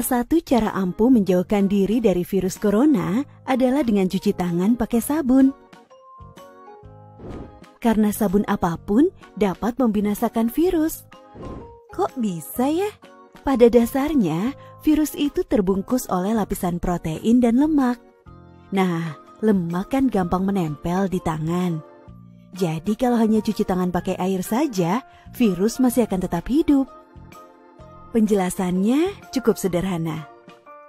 satu cara ampuh menjauhkan diri dari virus corona adalah dengan cuci tangan pakai sabun. Karena sabun apapun dapat membinasakan virus. Kok bisa ya? Pada dasarnya, virus itu terbungkus oleh lapisan protein dan lemak. Nah, lemak kan gampang menempel di tangan. Jadi kalau hanya cuci tangan pakai air saja, virus masih akan tetap hidup. Penjelasannya cukup sederhana.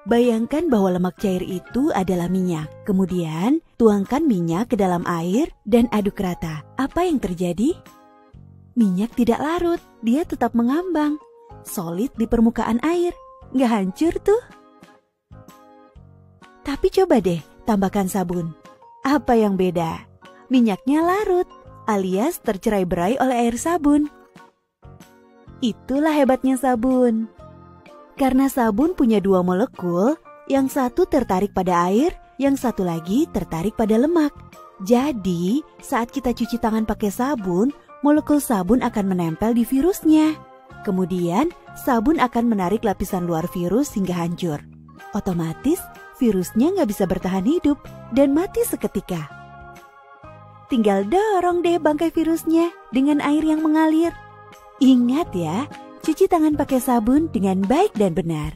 Bayangkan bahwa lemak cair itu adalah minyak. Kemudian, tuangkan minyak ke dalam air dan aduk rata. Apa yang terjadi? Minyak tidak larut, dia tetap mengambang. Solid di permukaan air. Nggak hancur tuh. Tapi coba deh, tambahkan sabun. Apa yang beda? Minyaknya larut, alias tercerai-berai oleh air sabun. Itulah hebatnya sabun. Karena sabun punya dua molekul, yang satu tertarik pada air, yang satu lagi tertarik pada lemak. Jadi, saat kita cuci tangan pakai sabun, molekul sabun akan menempel di virusnya. Kemudian, sabun akan menarik lapisan luar virus hingga hancur. Otomatis, virusnya nggak bisa bertahan hidup dan mati seketika. Tinggal dorong deh bangkai virusnya dengan air yang mengalir. Ingat ya, cuci tangan pakai sabun dengan baik dan benar.